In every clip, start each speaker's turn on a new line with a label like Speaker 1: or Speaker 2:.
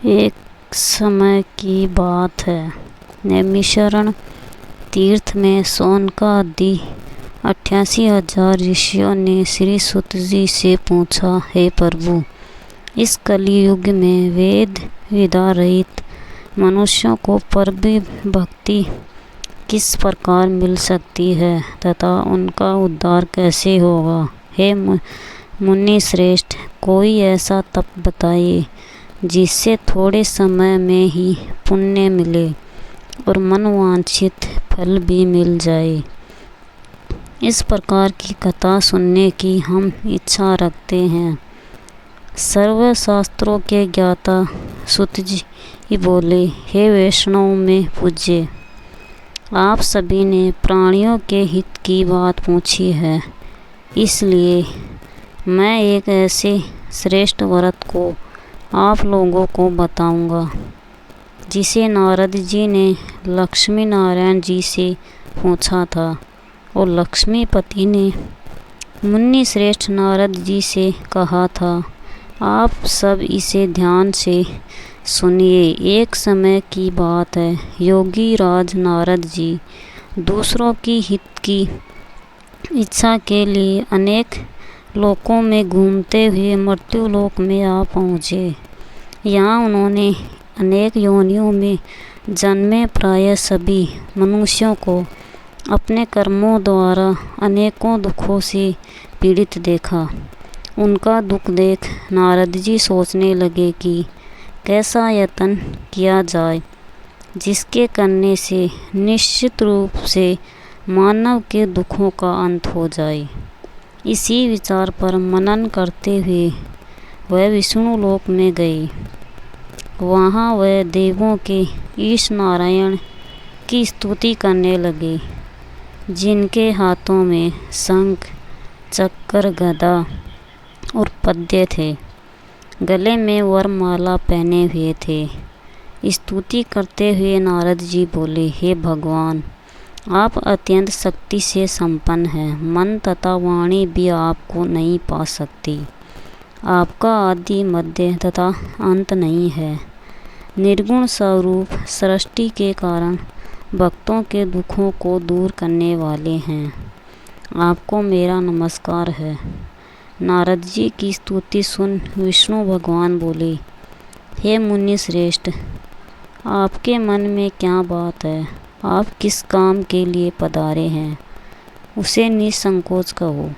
Speaker 1: एक समय की बात है, नैमिषारण्य तीर्थ में शौनकादि 88,000 ऋषियों ने श्री सूत जी से पूछा, हे प्रभु, इस कलियुग में वेद विद्या रहित मनुष्यों को परम भक्ति किस प्रकार मिल सकती है तथा उनका उद्धार कैसे होगा। हे मुनि श्रेष्ठ, कोई ऐसा तप बताइए जिससे थोड़े समय में ही पुण्य मिले और मनवांछित फल भी मिल जाए। इस प्रकार की कथा सुनने की हम इच्छा रखते हैं। सर्व शास्त्रों के ज्ञाता सूत जी बोले, हे वैष्णव में पूज्य, आप सभी ने प्राणियों के हित की बात पूछी है, इसलिए मैं एक ऐसे श्रेष्ठ व्रत को आप लोगों को बताऊंगा जिसे नारद जी ने लक्ष्मी नारायण जी से पूछा था और लक्ष्मीपति ने मुनि श्रेष्ठ नारद जी से कहा था, आप सब इसे ध्यान से सुनिए। एक समय की बात है, योगी राज नारद जी दूसरों की हित की इच्छा के लिए अनेक लोकों में घूमते हुए मृत्यु लोक में आ पहुँचे। यहाँ उन्होंने अनेक योनियों में जन्मे प्राय सभी मनुष्यों को अपने कर्मों द्वारा अनेकों दुखों से पीड़ित देखा। उनका दुख देख नारद जी सोचने लगे कि कैसा यत्न किया जाए जिसके करने से निश्चित रूप से मानव के दुखों का अंत हो जाए। इसी विचार पर मनन करते हुए वह विष्णु लोक में गए। वहाँ वह देवों के ईश नारायण की स्तुति करने लगे, जिनके हाथों में शंख चक्र गदा और पद्य थे, गले में वरमाला पहने हुए थे। स्तुति करते हुए नारद जी बोले, हे भगवान, आप अत्यंत शक्ति से संपन्न हैं, मन तथा वाणी भी आपको नहीं पा सकती। आपका आदि मध्य तथा अंत नहीं है। निर्गुण स्वरूप सृष्टि के कारण भक्तों के दुखों को दूर करने वाले हैं। आपको मेरा नमस्कार है। नारद जी की स्तुति सुन विष्णु भगवान बोले, हे मुनि श्रेष्ठ, आपके मन में क्या बात है? आप किस काम के लिए पधारे हैं, उसे निसंकोच कहो।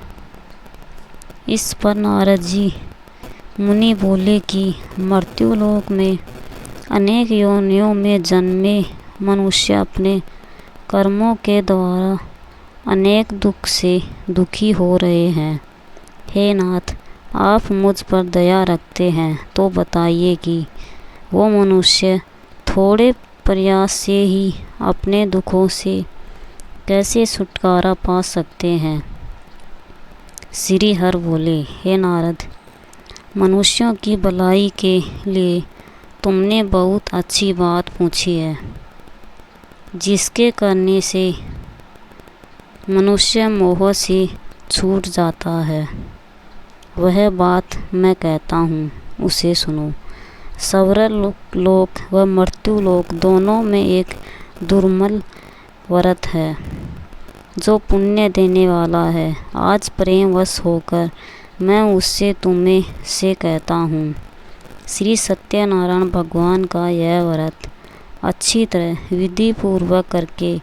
Speaker 1: इस पर नारद जी मुनि बोले कि मृत्युलोक में अनेक योनियों में जन्मे मनुष्य अपने कर्मों के द्वारा अनेक दुख से दुखी हो रहे हैं। हे नाथ, आप मुझ पर दया रखते हैं तो बताइए कि वो मनुष्य थोड़े प्रयास से ही अपने दुखों से कैसे छुटकारा पा सकते हैं। श्री हर बोले, हे नारद, मनुष्यों की भलाई के लिए तुमने बहुत अच्छी बात पूछी है, जिसके करने से मनुष्य मोह से छूट जाता है। वह बात मैं कहता हूँ, उसे सुनो। सवर लोक व मृत्यु लोक दोनों में एक दुर्मल व्रत है जो पुण्य देने वाला है। आज प्रेमवश होकर मैं उससे तुम्हें से कहता हूँ। श्री सत्यनारायण भगवान का यह व्रत अच्छी तरह विधि पूर्वक करके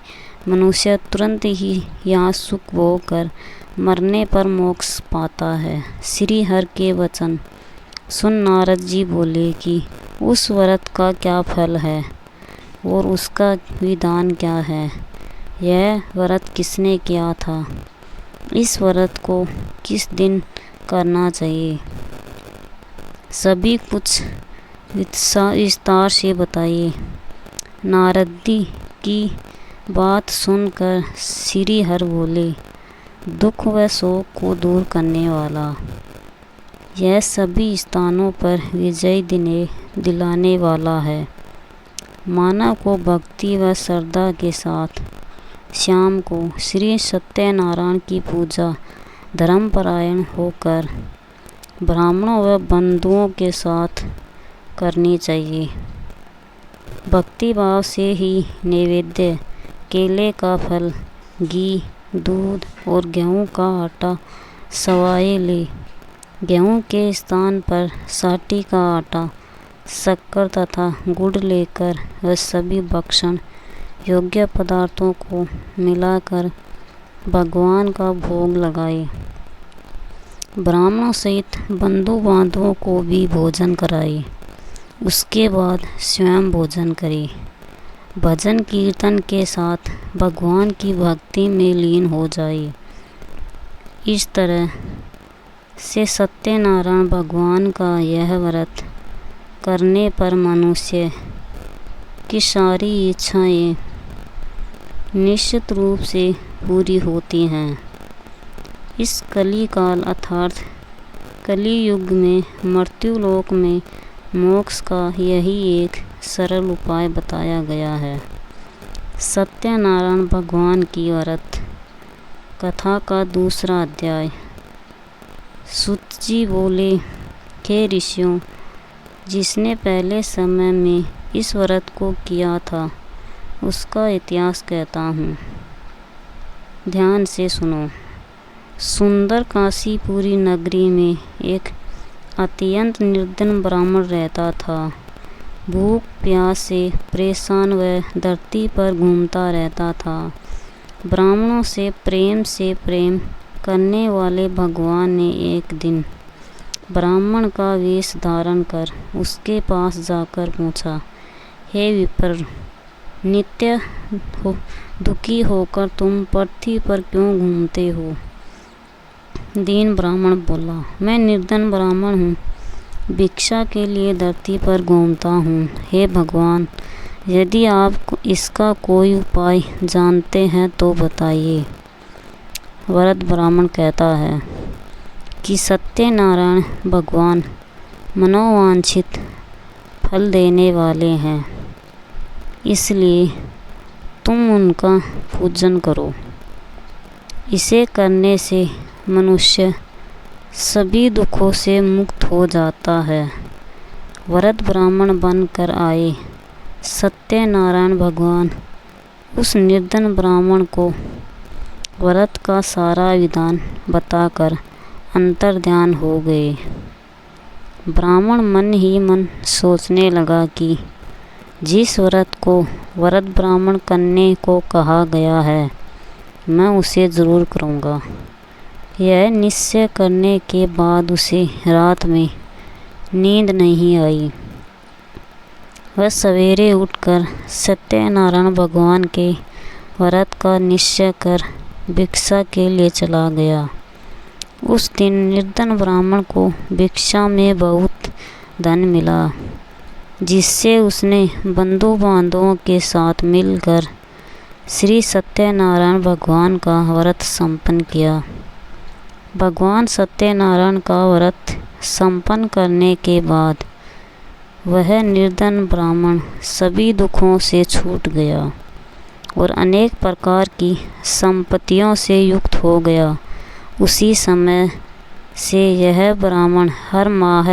Speaker 1: मनुष्य तुरंत ही यहाँ सुख भोग कर मरने पर मोक्ष पाता है। श्री हर के वचन सुन नारद जी बोले कि उस व्रत का क्या फल है और उसका विधान क्या है। यह व्रत किसने किया था? इस व्रत को किस दिन करना चाहिए? सभी कुछ विस्तार से बताइए। नारदी की बात सुनकर श्री हर बोले, दुख व शोक को दूर करने वाला, यह सभी स्थानों पर विजय दिलाने वाला है। मानव को भक्ति व श्रद्धा के साथ शाम को श्री सत्यनारायण की पूजा धर्मपरायण होकर ब्राह्मणों व बंधुओं के साथ करनी चाहिए। भक्ति भाव से ही नैवेद्य, केले का फल, घी, दूध और गेहूं का आटा सवाए ले। गेहूं के स्थान पर साटी का आटा, शक्कर तथा गुड़ लेकर वह सभी भक्षण योग्य पदार्थों को मिलाकर भगवान का भोग लगाए। ब्राह्मणों सहित बंधु बांधवों को भी भोजन कराए। उसके बाद स्वयं भोजन करे। भजन कीर्तन के साथ भगवान की भक्ति में लीन हो जाए। इस तरह से सत्यनारायण भगवान का यह व्रत करने पर मनुष्य की सारी इच्छाएं निश्चित रूप से पूरी होती हैं। इस कली काल अर्थात कली युग में मृत्युलोक में मोक्ष का यही एक सरल उपाय बताया गया है। सत्यनारायण भगवान की व्रत कथा का दूसरा अध्याय। सूत जी बोले, हे ऋषियों, जिसने पहले समय में इस व्रत को किया था उसका इतिहास कहता हूँ, ध्यान से सुनो। सुंदर काशीपुरी नगरी में एक अत्यंत निर्धन ब्राह्मण रहता था। भूख प्यास से परेशान वह धरती पर घूमता रहता था। ब्राह्मणों से प्रेम करने वाले भगवान ने एक दिन ब्राह्मण का वेश धारण कर उसके पास जाकर पूछा, हे विप्र, नित्य दुखी होकर तुम पृथ्वी पर क्यों घूमते हो? दीन ब्राह्मण बोला, मैं निर्धन ब्राह्मण हूँ, भिक्षा के लिए धरती पर घूमता हूँ। हे भगवान, यदि आप इसका कोई उपाय जानते हैं तो बताइए। वृद्ध ब्राह्मण कहता है कि सत्यनारायण भगवान मनोवांछित फल देने वाले हैं, इसलिए तुम उनका पूजन करो। इसे करने से मनुष्य सभी दुखों से मुक्त हो जाता है। वृद्ध ब्राह्मण बनकर आए सत्यनारायण भगवान उस निर्धन ब्राह्मण को व्रत का सारा विधान बताकर अंतर्ध्यान हो गए। ब्राह्मण मन ही मन सोचने लगा कि जिस व्रत को वृद्ध ब्राह्मण करने को कहा गया है, मैं उसे ज़रूर करूँगा। यह निश्चय करने के बाद उसे रात में नींद नहीं आई। वह सवेरे उठकर सत्यनारायण भगवान के व्रत का निश्चय कर भिक्षा के लिए चला गया। उस दिन निर्धन ब्राह्मण को भिक्षा में बहुत धन मिला, जिससे उसने बंधु बांधवों के साथ मिलकर श्री सत्यनारायण भगवान का व्रत संपन्न किया। भगवान सत्यनारायण का व्रत संपन्न करने के बाद वह निर्धन ब्राह्मण सभी दुखों से छूट गया और अनेक प्रकार की संपत्तियों से युक्त हो गया। उसी समय से यह ब्राह्मण हर माह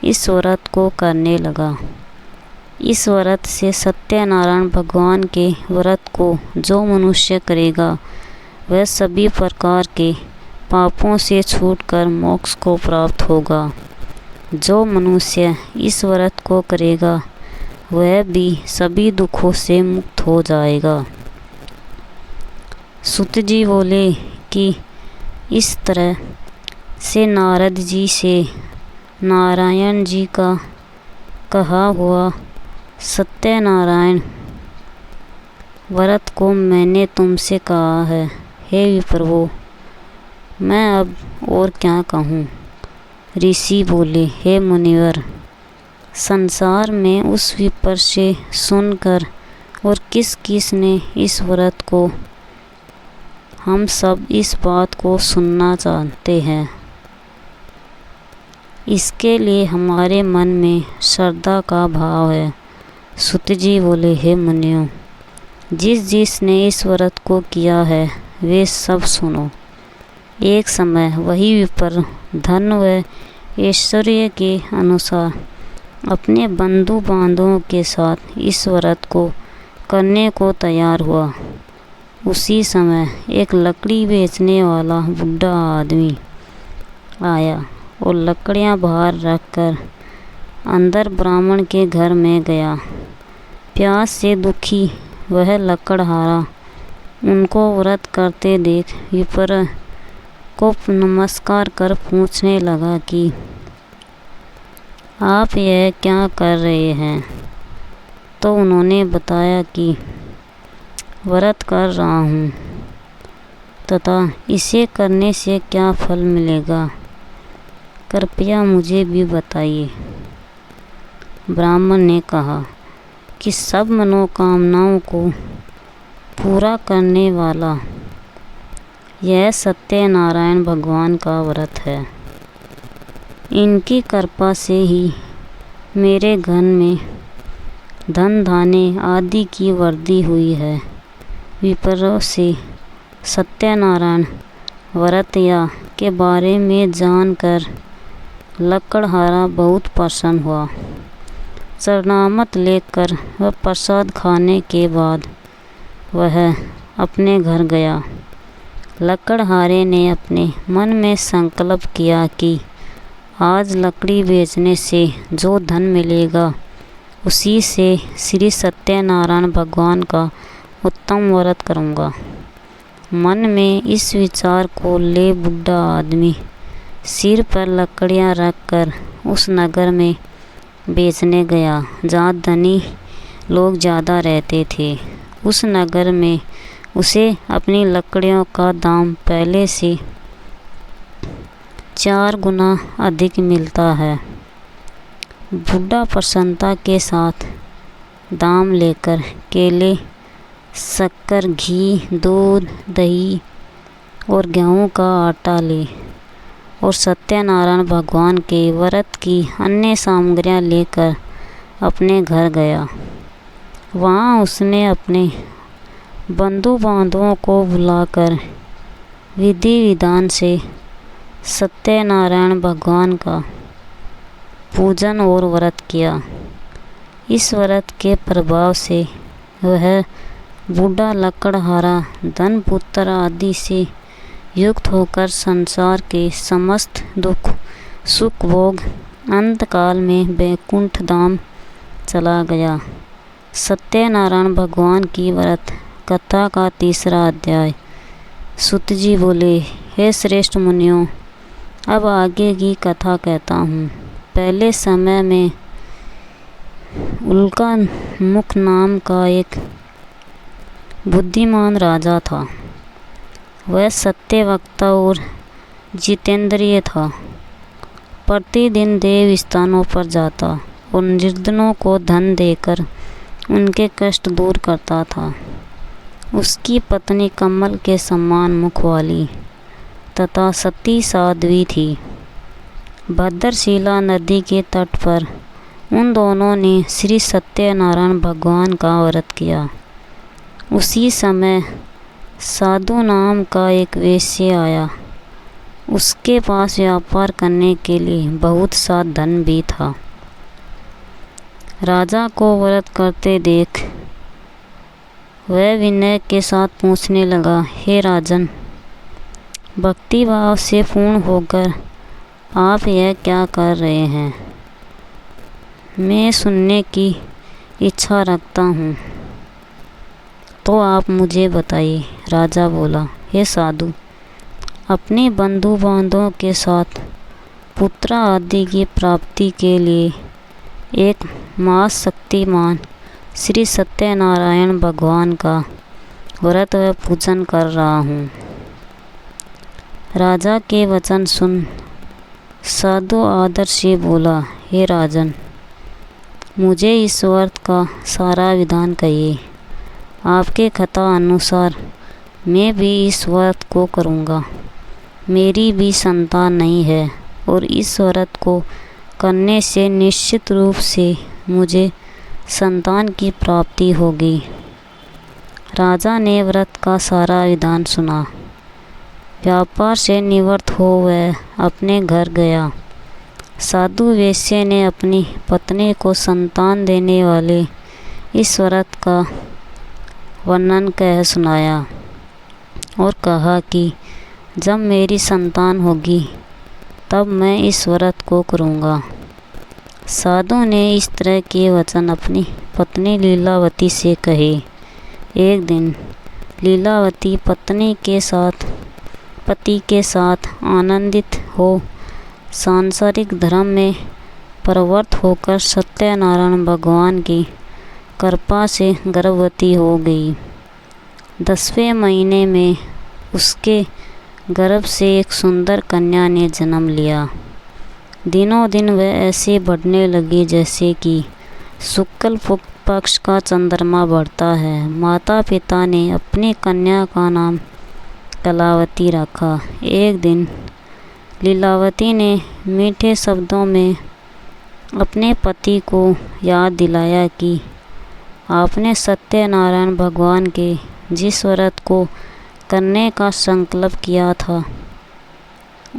Speaker 1: इस व्रत को करने लगा। इस व्रत से सत्यनारायण भगवान के व्रत को जो मनुष्य करेगा वह सभी प्रकार के पापों से छूटकर मोक्ष को प्राप्त होगा। जो मनुष्य इस व्रत को करेगा वह भी सभी दुखों से मुक्त हो जाएगा। सूत जी बोले कि इस तरह से नारद जी से नारायण जी का कहा हुआ सत्यनारायण व्रत को मैंने तुमसे कहा है। हे विप्रभु, मैं अब और क्या कहूँ? ऋषि बोले, हे मुनिवर, संसार में उस विप्र से सुनकर और किस किस ने इस व्रत को, हम सब इस बात को सुनना चाहते हैं। इसके लिए हमारे मन में श्रद्धा का भाव है। सूत जी बोले, हे मुनियों, जिसने इस व्रत को किया है वे सब सुनो। एक समय वही विप्र धन व ऐश्वर्य के अनुसार अपने बंधु बांधवों के साथ इस व्रत को करने को तैयार हुआ। उसी समय एक लकड़ी बेचने वाला बूढ़ा आदमी आया और लकड़ियां बाहर रखकर अंदर ब्राह्मण के घर में गया। प्यास से दुखी वह लकड़हारा उनको व्रत करते देख विप्र को नमस्कार कर पूछने लगा कि आप यह क्या कर रहे हैं। तो उन्होंने बताया कि व्रत कर रहा हूँ तथा इसे करने से क्या फल मिलेगा, कृपया मुझे भी बताइए। ब्राह्मण ने कहा कि सब मनोकामनाओं को पूरा करने वाला यह सत्यनारायण भगवान का व्रत है। इनकी कृपा से ही मेरे घर में धन धान्य आदि की वृद्धि हुई है। विप्रों से सत्यनारायण व्रत के बारे में जानकर लकड़हारा बहुत प्रसन्न हुआ। चरणामत लेकर वह प्रसाद खाने के बाद वह अपने घर गया। लकड़हारे ने अपने मन में संकल्प किया कि आज लकड़ी बेचने से जो धन मिलेगा उसी से श्री सत्यनारायण भगवान का उत्तम व्रत करूँगा। मन में इस विचार को ले बूढ़ा आदमी सिर पर लकड़ियाँ रखकर उस नगर में बेचने गया जहाँ धनी लोग ज़्यादा रहते थे। उस नगर में उसे अपनी लकड़ियों का दाम पहले से 4 गुना अधिक मिलता है। बूढ़ा प्रसन्नता के साथ दाम लेकर केले, शक्कर, घी, दूध, दही और गेहूं का आटा ले और सत्यनारायण भगवान के व्रत की अन्य सामग्रियां लेकर अपने घर गया। वहाँ उसने अपने बंधु बांधवों को बुलाकर विधि विधान से सत्यनारायण भगवान का पूजन और व्रत किया। इस व्रत के प्रभाव से वह बूढ़ा लकड़हारा धन पुत्र आदि से युक्त होकर संसार के समस्त दुख सुख भोग अंतकाल में वैकुंठ धाम चला गया। सत्यनारायण भगवान की व्रत कथा का 3रा अध्याय। सूत जी बोले, हे श्रेष्ठ मुनियों, अब आगे की कथा कहता हूँ। पहले समय में उल्का मुख नाम का एक बुद्धिमान राजा था। वह सत्यवक्ता और जितेंद्रिय था। प्रतिदिन देव स्थानों पर जाता और निर्धनों को धन देकर उनके कष्ट दूर करता था। उसकी पत्नी कमल के समान मुख वाली तथा सती साध्वी थी। भद्रशिला नदी के तट पर उन दोनों ने श्री सत्यनारायण भगवान का व्रत किया। उसी समय साधु नाम का एक वेश्य आया। उसके पास व्यापार करने के लिए बहुत सा धन भी था। राजा को व्रत करते देख वह विनय के साथ पूछने लगा, हे राजन, भक्ति भाव से पूर्ण होकर आप यह क्या कर रहे हैं? मैं सुनने की इच्छा रखता हूँ, तो आप मुझे बताइए। राजा बोला, हे साधु, अपने बंधु बांधवों के साथ पुत्र आदि की प्राप्ति के लिए एक महाशक्तिमान श्री सत्यनारायण भगवान का व्रत व पूजन कर रहा हूँ। राजा के वचन सुन साधु आदर से बोला, हे राजन, मुझे इस व्रत का सारा विधान कहिए। आपके कथा अनुसार मैं भी इस व्रत को करूँगा। मेरी भी संतान नहीं है और इस व्रत को करने से निश्चित रूप से मुझे संतान की प्राप्ति होगी। राजा ने व्रत का सारा विधान सुना। व्यापार से निवृत्त हो वह अपने घर गया। साधु वैश्य ने अपनी पत्नी को संतान देने वाले इस व्रत का वर्णन कह सुनाया और कहा कि जब मेरी संतान होगी तब मैं इस व्रत को करूँगा। साधु ने इस तरह के वचन अपनी पत्नी लीलावती से कहे। एक दिन लीलावती पति के साथ आनंदित हो सांसारिक धर्म में प्रवृत्त होकर सत्यनारायण भगवान की कृपा से गर्भवती हो गई। 10वें महीने में उसके गर्भ से एक सुंदर कन्या ने जन्म लिया। दिनों दिन वह ऐसे बढ़ने लगी जैसे कि शुक्ल पक्ष का चंद्रमा बढ़ता है। माता पिता ने अपनी कन्या का नाम कलावती रखा। एक दिन लीलावती ने मीठे शब्दों में अपने पति को याद दिलाया कि आपने सत्यनारायण भगवान के जिस व्रत को करने का संकल्प किया था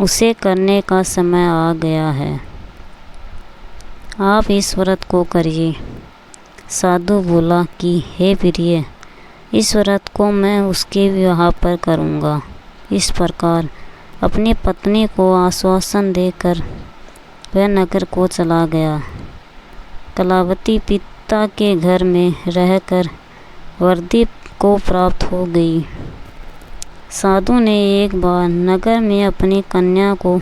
Speaker 1: उसे करने का समय आ गया है। आप इस व्रत को करिए। साधु बोला कि हे प्रिय, इस व्रत को मैं उसके विवाह पर करूँगा। इस प्रकार अपनी पत्नी को आश्वासन देकर वह नगर को चला गया। कलावती पिता के घर में रहकर वृद्धि को प्राप्त हो गई। साधु ने एक बार नगर में अपनी कन्या को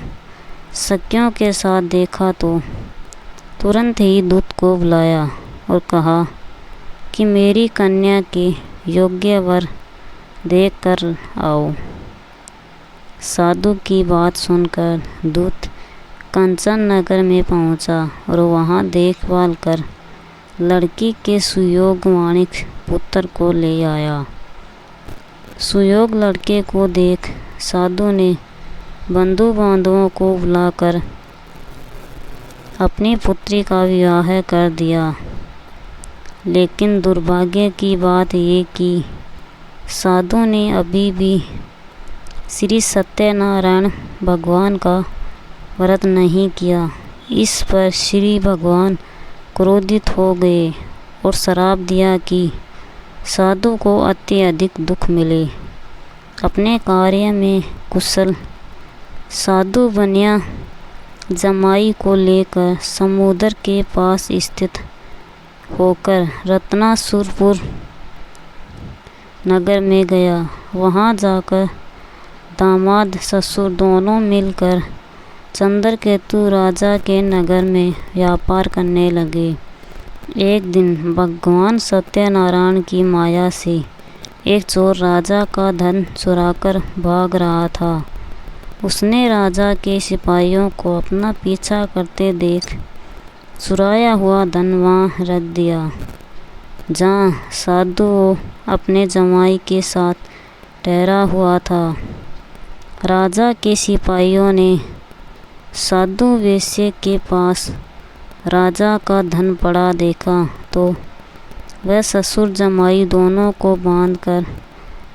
Speaker 1: सखियों के साथ देखा तो तुरंत ही दूत को बुलाया और कहा कि मेरी कन्या के योग्य वर देख कर आओ। साधु की बात सुनकर दूत कंचन नगर में पहुंचा और वहां देखभाल कर लड़की के सुयोगवाणी पुत्र को ले आया। सुयोग लड़के को देख साधु ने बंधु बांधवों को बुलाकर अपनी पुत्री का विवाह कर दिया। लेकिन दुर्भाग्य की बात ये कि साधु ने अभी भी श्री सत्यनारायण भगवान का व्रत नहीं किया। इस पर श्री भगवान क्रोधित हो गए और श्राप दिया कि साधु को अत्यधिक दुख मिले। अपने कार्य में कुशल साधु बनिया जमाई को लेकर समुद्र के पास स्थित होकर रत्नासुरपुर नगर में गया। वहां जाकर दामाद ससुर दोनों मिलकर चंद्रकेतु राजा के नगर में व्यापार करने लगे। एक दिन भगवान सत्यनारायण की माया से एक चोर राजा का धन चुराकर भाग रहा था। उसने राजा के सिपाहियों को अपना पीछा करते देख चुराया हुआ धन वहाँ रख दिया जहाँ साधु अपने जमाई के साथ ठहरा हुआ था। राजा के सिपाहियों ने साधु वैश्य के पास राजा का धन पड़ा देखा तो वह ससुर जमाई दोनों को बांधकर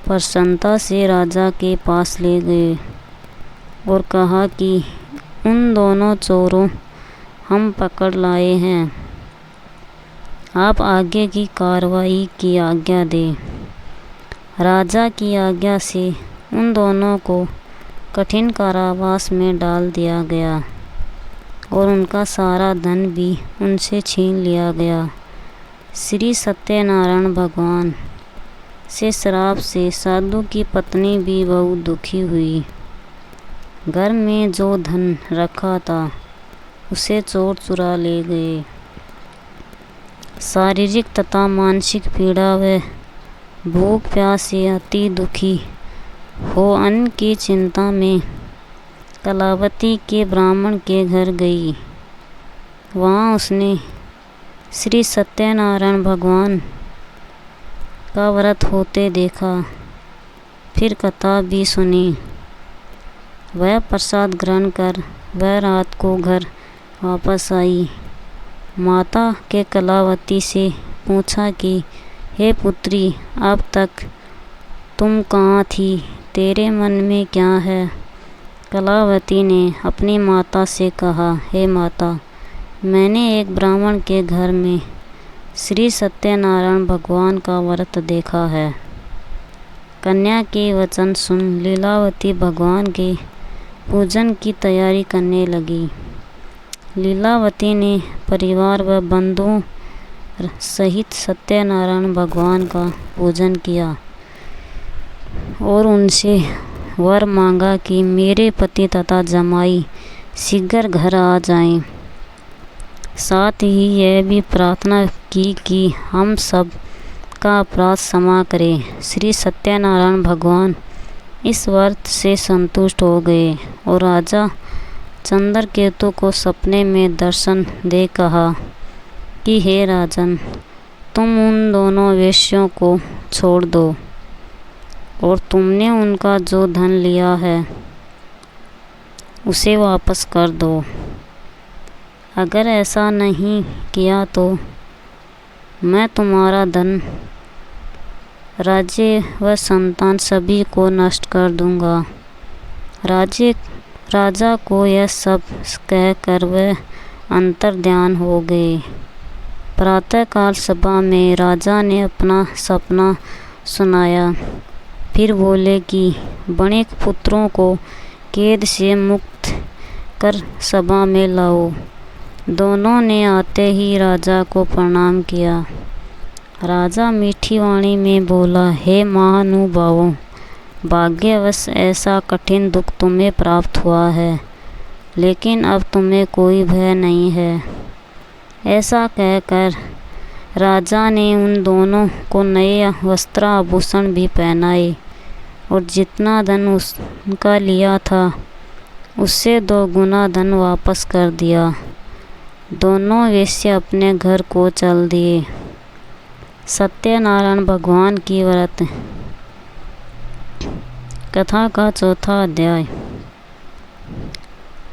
Speaker 1: प्रसन्नता से राजा के पास ले गए और कहा कि उन दोनों चोरों हम पकड़ लाए हैं, आप आगे की कार्रवाई की आज्ञा दें। राजा की आज्ञा से उन दोनों को कठिन कारावास में डाल दिया गया और उनका सारा धन भी उनसे छीन लिया गया। श्री सत्यनारायण भगवान से श्राप से साधु की पत्नी भी बहुत दुखी हुई। घर में जो धन रखा था उसे चोर चुरा ले गए। शारीरिक तथा मानसिक पीड़ा व भूख प्यास से अति दुखी हो अन्न की चिंता में कलावती के ब्राह्मण के घर गई। वहाँ उसने श्री सत्यनारायण भगवान का व्रत होते देखा, फिर कथा भी सुनी। वह प्रसाद ग्रहण कर वह रात को घर वापस आई। माता के कलावती से पूछा कि हे पुत्री, अब तक तुम कहाँ थी? तेरे मन में क्या है? कलावती ने अपनी माता से कहा, हे माता, मैंने एक ब्राह्मण के घर में श्री सत्यनारायण भगवान का व्रत देखा है। कन्या के वचन सुन लीलावती भगवान के पूजन की तैयारी करने लगी। लीलावती ने परिवार व बंधुओं सहित सत्यनारायण भगवान का पूजन किया और उनसे वर मांगा कि मेरे पति तथा जमाई शीघ्र घर आ जाएं। साथ ही यह भी प्रार्थना की कि हम सब का अपराध क्षमा करें। श्री सत्यनारायण भगवान इस व्रत से संतुष्ट हो गए और राजा चंद्रकेतु को सपने में दर्शन दे कहा कि हे राजन, तुम उन दोनों वेश्यों को छोड़ दो और तुमने उनका जो धन लिया है उसे वापस कर दो। अगर ऐसा नहीं किया तो मैं तुम्हारा धन, राज्य व संतान सभी को नष्ट कर दूंगा। राजा को यह सब कहकर वह अंतर्ध्यान हो गए। प्रातःकाल सभा में राजा ने अपना सपना सुनाया। फिर बोले कि बणिक पुत्रों को कैद से मुक्त कर सभा में लाओ। दोनों ने आते ही राजा को प्रणाम किया। राजा मीठी वाणी में बोला, हे महानुभावों, भाग्यवश ऐसा कठिन दुख तुम्हें प्राप्त हुआ है, लेकिन अब तुम्हें कोई भय नहीं है। ऐसा कहकर राजा ने उन दोनों को नए वस्त्र आभूषण भी पहनाए और जितना धन उनका लिया था उससे 2 गुना धन वापस कर दिया। दोनों वेश्या अपने घर को चल दिए। सत्यनारायण भगवान की व्रत कथा का 4था अध्याय।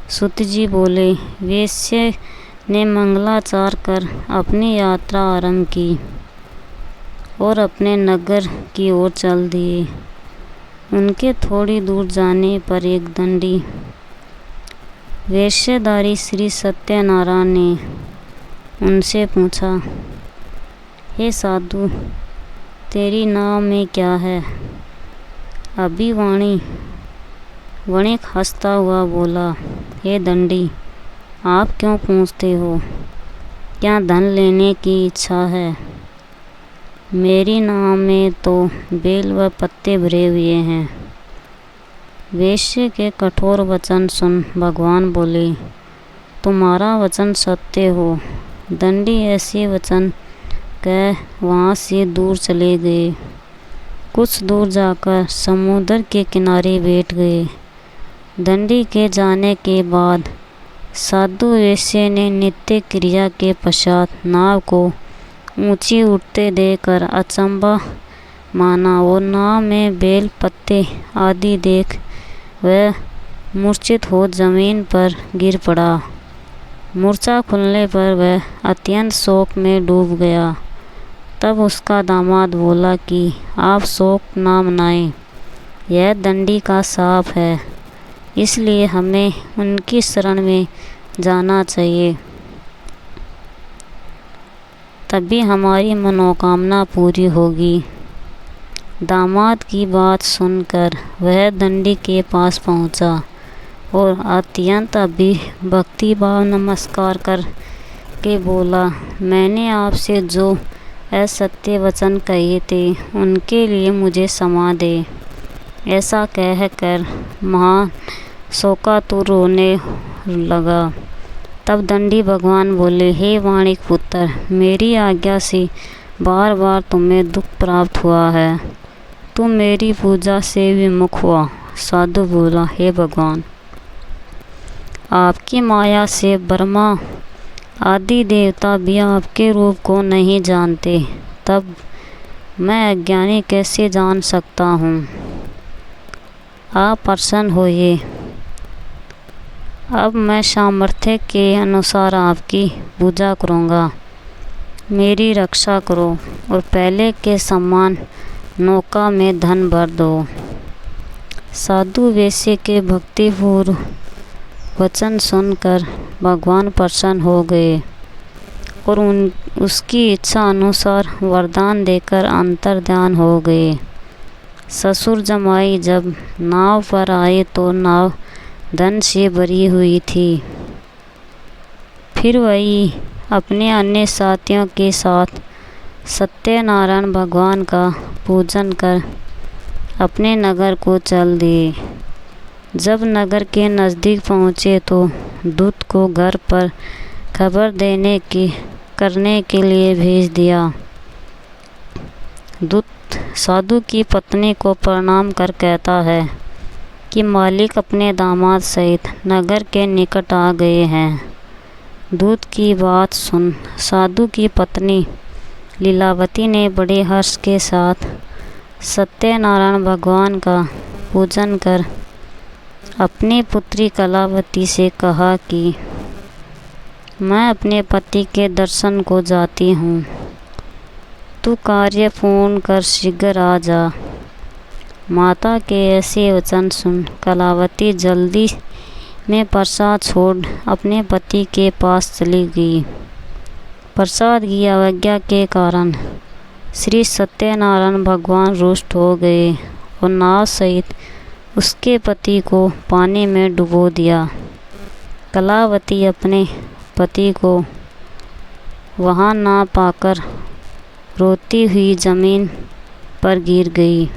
Speaker 1: सूत जी बोले, वेश्या ने मंगलाचार कर अपनी यात्रा आरंभ की और अपने नगर की ओर चल दिए। उनके थोड़ी दूर जाने पर एक दंडी वेश्याधारी श्री सत्यनारायण ने उनसे पूछा, हे साधु, तेरी नाव में क्या है? अभिवाणी वणिक हंसता हुआ बोला, हे दंडी, आप क्यों पूछते हो? क्या धन लेने की इच्छा है? मेरी नाव में तो बेल व पत्ते भरे हुए हैं। वेश्या के कठोर वचन सुन भगवान बोले, तुम्हारा वचन सत्य हो। दंडी ऐसे वचन कह वहाँ से दूर चले गए। कुछ दूर जाकर समुद्र के किनारे बैठ गए। दंडी के जाने के बाद साधु वेश्या ने नित्य क्रिया के पश्चात नाव को ऊंची उठते देखकर अचंभा माना और नाव में बेल पत्ते आदि देख वह मूर्छित हो जमीन पर गिर पड़ा। मूर्छा खुलने पर वह अत्यंत शोक में डूब गया। तब उसका दामाद बोला कि आप शोक ना मनाएं, यह दंडी का शाप है, इसलिए हमें उनकी शरण में जाना चाहिए, तभी हमारी मनोकामना पूरी होगी। दामाद की बात सुनकर वह दंडी के पास पहुंचा और अत्यंत भक्तिभाव नमस्कार कर के बोला, मैंने आपसे जो असत्य वचन कहे थे उनके लिए मुझे क्षमा दे। ऐसा कहकर महान शोकातुर रोने लगा। तब दंडी भगवान बोले, हे वाणिक पुत्र, मेरी आज्ञा से बार बार तुम्हें दुख प्राप्त हुआ है। तुम मेरी पूजा से विमुख हुआ। साधु बोला, हे भगवान, आपकी माया से ब्रह्मा आदि देवता भी आपके रूप को नहीं जानते, तब मैं अज्ञानी कैसे जान सकता हूँ? आप प्रसन्न होइए। अब मैं सामर्थ्य के अनुसार आपकी पूजा करूँगा। मेरी रक्षा करो और पहले के समान नौका में धन भर दो। साधु वैश्य के भक्तिपूर्ण वचन सुनकर भगवान प्रसन्न हो गए और उसकी इच्छा अनुसार वरदान देकर अंतर्ध्यान हो गए। ससुर जमाई जब नाव पर आए तो नाव धन से भरी हुई थी। फिर वही अपने अन्य साथियों के साथ सत्यनारायण भगवान का पूजन कर अपने नगर को चल दिए। जब नगर के नज़दीक पहुँचे तो दूत को घर पर खबर करने के लिए भेज दिया। दूत साधु की पत्नी को प्रणाम कर कहता है कि मालिक अपने दामाद सहित नगर के निकट आ गए हैं। दूत की बात सुन साधु की पत्नी लीलावती ने बड़े हर्ष के साथ सत्यनारायण भगवान का पूजन कर अपनी पुत्री कलावती से कहा कि मैं अपने पति के दर्शन को जाती हूँ, तू कार्य पूर्ण कर शीघ्र आ जा। माता के ऐसे वचन सुन कलावती जल्दी में प्रसाद छोड़ अपने पति के पास चली गई। प्रसाद की अवज्ञा के कारण श्री सत्यनारायण भगवान रुष्ट हो गए और नाव सहित उसके पति को पानी में डुबो दिया। कलावती अपने पति को वहाँ ना पाकर रोती हुई जमीन पर गिर गई।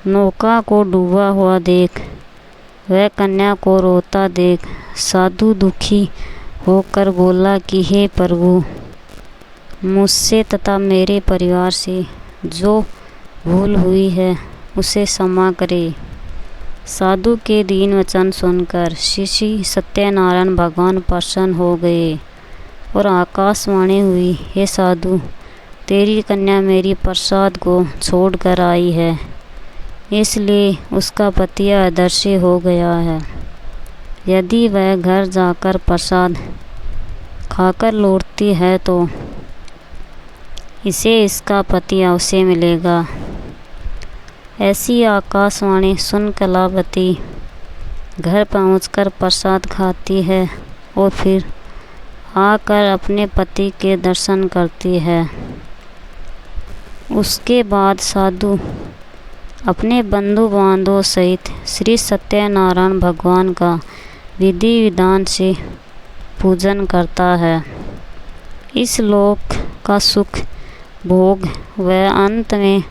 Speaker 1: नौका को डूबा हुआ देख वह कन्या को रोता देख साधु दुखी होकर बोला कि हे प्रभु, मुझसे तथा मेरे परिवार से जो भूल हुई है उसे क्षमा करे। साधु के दीन वचन सुनकर श्री सत्यनारायण भगवान प्रसन्न हो गए और आकाशवाणी हुई, हे साधु, तेरी कन्या मेरी प्रसाद को छोड़कर आई है, इसलिए उसका पति अदृश्य हो गया है। यदि वह घर जाकर प्रसाद खाकर लौटती है तो इसे इसका पति अवश्य मिलेगा। ऐसी आकाशवाणी सुन कलावती घर पहुंचकर प्रसाद खाती है और फिर आकर अपने पति के दर्शन करती है। उसके बाद साधु अपने बंधु बांधवों सहित श्री सत्यनारायण भगवान का विधि विधान से पूजन करता है। इस लोक का सुख भोग वह अंत में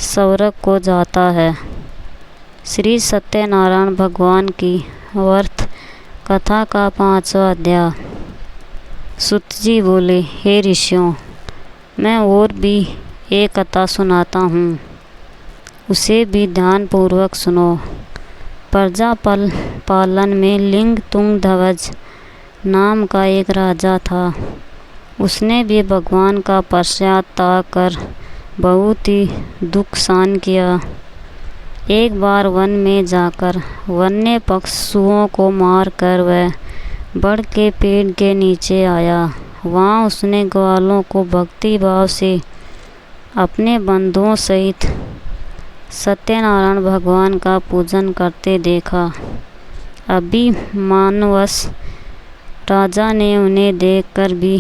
Speaker 1: स्वर्ग को जाता है। श्री सत्यनारायण भगवान की व्रत कथा का 5वां अध्याय। सूत जी बोले, हे ऋषियों, मैं और भी एक कथा सुनाता हूँ, उसे भी ध्यानपूर्वक सुनो। प्रजापल पालन में लिंग तुंग ध्वज नाम का एक राजा था। उसने भी भगवान का पश्चाताप कर बहुत ही दुख सहन किया। एक बार वन में जाकर वन्य पशुओं को मार कर वह बड़ के पेड़ के नीचे आया। वहाँ उसने ग्वालों को भक्ति भाव से अपने बंधुओं सहित सत्यनारायण भगवान का पूजन करते देखा। अभिमानवश राजा ने उन्हें देखकर भी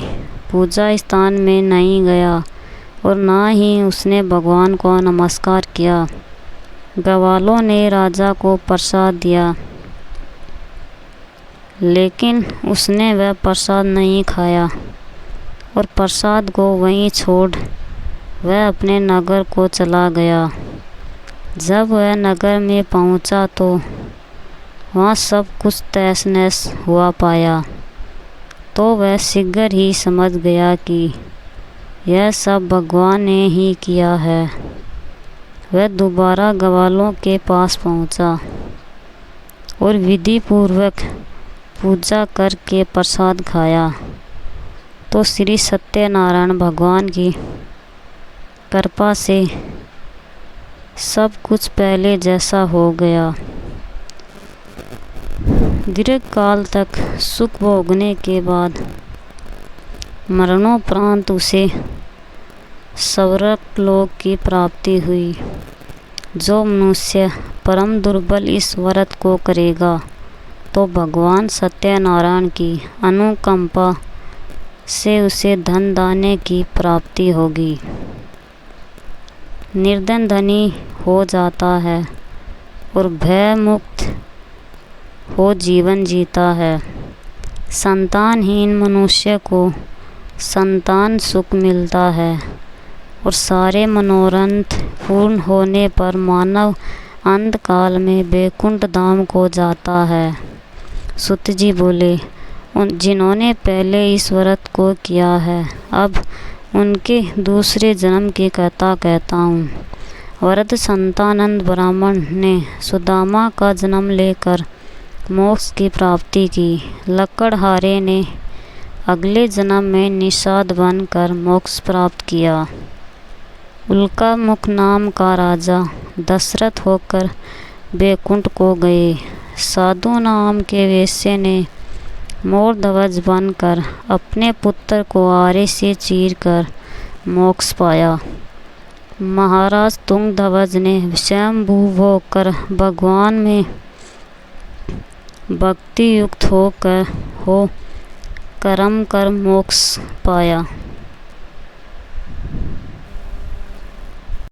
Speaker 1: पूजा स्थान में नहीं गया और ना ही उसने भगवान को नमस्कार किया। ग्वालों ने राजा को प्रसाद दिया, लेकिन उसने वह प्रसाद नहीं खाया और प्रसाद को वहीं छोड़ वह अपने नगर को चला गया। जब वह नगर में पहुंचा तो वहाँ सब कुछ तहस नहस हुआ पाया, तो वह शीघ्र ही समझ गया कि यह सब भगवान ने ही किया है। वह दोबारा ग्वालों के पास पहुंचा और विधि पूर्वक पूजा करके प्रसाद खाया, तो श्री सत्यनारायण भगवान की कृपा से सब कुछ पहले जैसा हो गया। दीर्घ काल तक सुख भोगने के बाद मरणोपरांत उसे स्वर्ग लोक की प्राप्ति हुई। जो मनुष्य परम दुर्बल इस व्रत को करेगा तो भगवान सत्यनारायण की अनुकंपा से उसे धन दाने की प्राप्ति होगी। निर्धन धनी हो जाता है और भय मुक्त हो जीवन जीता है। संतानहीन मनुष्य को संतान सुख मिलता है और सारे मनोरथ पूर्ण होने पर मानव अंतकाल में वैकुंठ धाम को जाता है। सुत जी बोले, जिन्होंने पहले इस व्रत को किया है अब उनके दूसरे जन्म की कथा कहता हूँ। वरद संतानंद ब्राह्मण ने सुदामा का जन्म लेकर मोक्ष की प्राप्ति की। लकड़हारे ने अगले जन्म में निषाद बनकर मोक्ष प्राप्त किया। उल्का मुख नाम का राजा दशरथ होकर वैकुंठ को गए। साधु नाम के वेश्य ने मोर ध्वज बनकर अपने पुत्र को आरे से चीरकर मोक्ष पाया। महाराज तुंग ध्वज ने स्वयंभू होकर भगवान में भक्ति युक्त हो कर्म कर मोक्ष पाया।